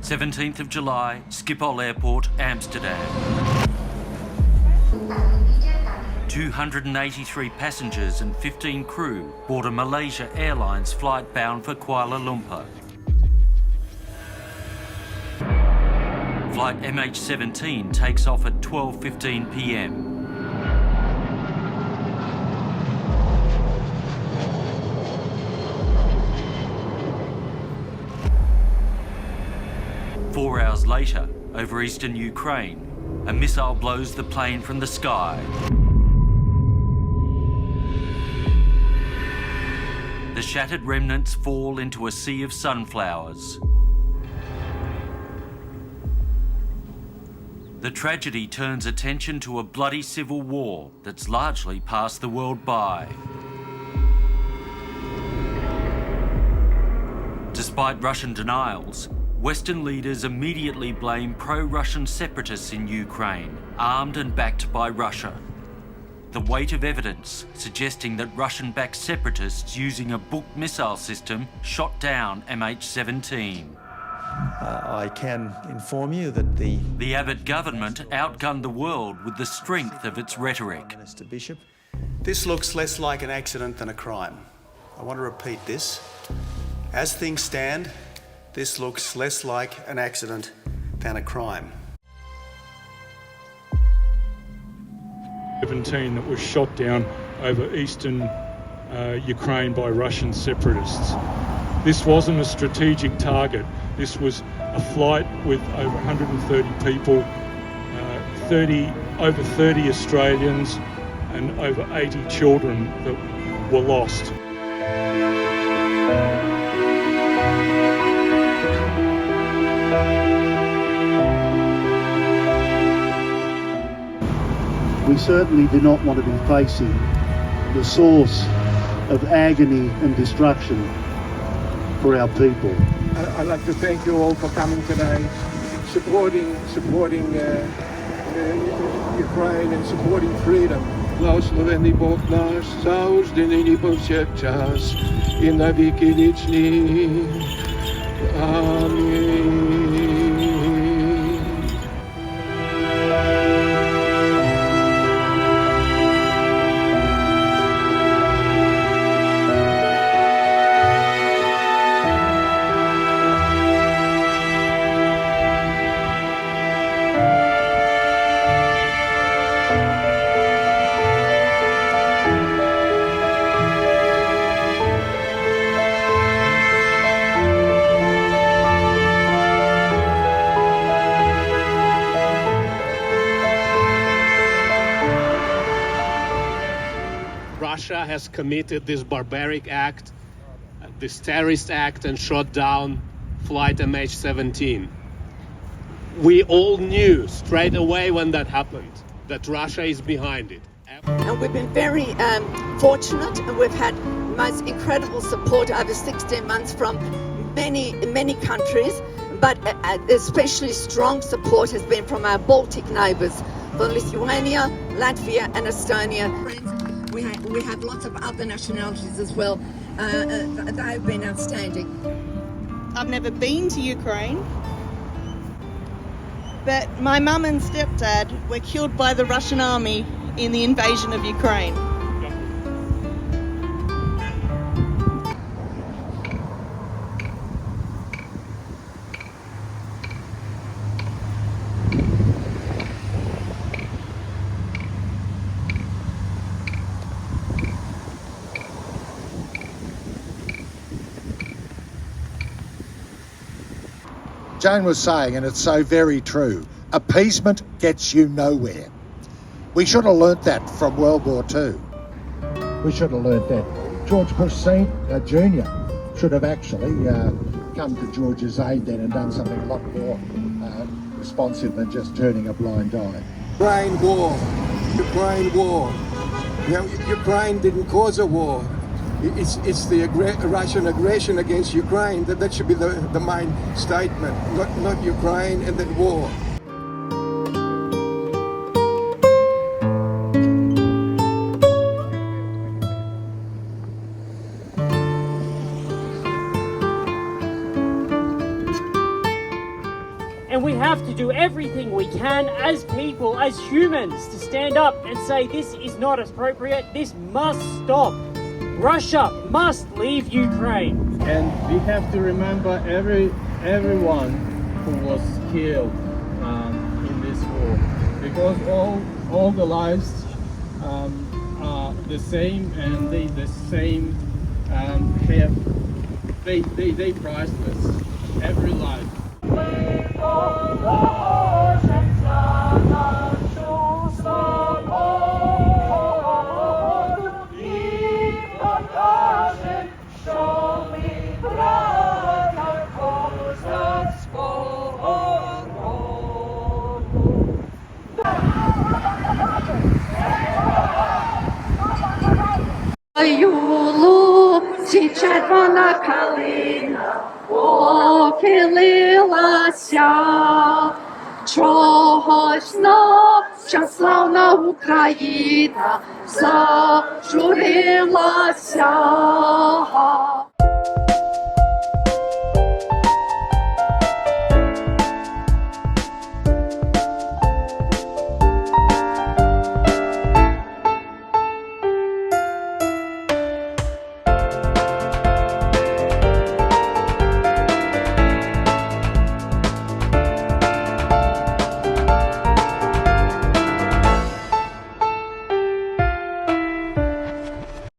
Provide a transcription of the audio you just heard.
17th of July, Schiphol Airport, Amsterdam. 283 passengers and 15 crew board a Malaysia Airlines flight bound for Kuala Lumpur. Flight MH17 takes off at 12:15 p.m. Four hours later, over eastern Ukraine, a missile blows the plane from the sky. The shattered remnants fall into a sea of sunflowers. The tragedy turns attention to a bloody civil war that's largely passed the world by. Despite Russian denials, Western leaders immediately blame pro-Russian separatists in Ukraine, armed and backed by Russia. The weight of evidence suggesting that Russian-backed separatists using a Buk missile system shot down MH17. I can inform you that the Abbott government outgunned the world with the strength of its rhetoric. Minister Bishop, this looks less like an accident than a crime. I want to repeat this. As things stand, this looks less like an accident than a crime. 17 that was shot down over eastern Ukraine by Russian separatists. This wasn't a strategic target. This was a flight with over 130 people, over 30 Australians and over 80 children that were lost. We certainly do not want to be facing the source of agony and destruction for our people. I'd like to thank you all for coming today, supporting Ukraine and supporting freedom. Благословений Бог наш, завжди нині повсякчас, і на віки вічні. Амінь. Russia has committed this barbaric act, this terrorist act, and shot down flight MH17. We all knew straight away when that happened that Russia is behind it. And we've been very fortunate, and we've had most incredible support over 16 months from many countries, but especially strong support has been from our Baltic neighbours, from Lithuania, Latvia and Estonia. We have lots of other nationalities as well. They've been outstanding. I've never been to Ukraine, but my mum and stepdad were killed by the Russian army in the invasion of Ukraine. Jane was saying, and it's so very true, appeasement gets you nowhere. We should have learnt that from World War II. We should have learnt that. George Bush Jr. should have actually come to George's aid then and done something a lot more responsive than just turning a blind eye. Ukraine war. Now, Ukraine didn't cause a war. It's the Russian aggression against Ukraine. That should be the main statement. Not Ukraine and then war. And we have to do everything we can as people, as humans, to stand up and say this is not appropriate, this must stop. Russia must leave Ukraine. And we have to remember everyone who was killed in this war, because all the lives are the same, and they priceless. Every life. Луці червона калина похилилася, чогось наша славна Україна зажурилася.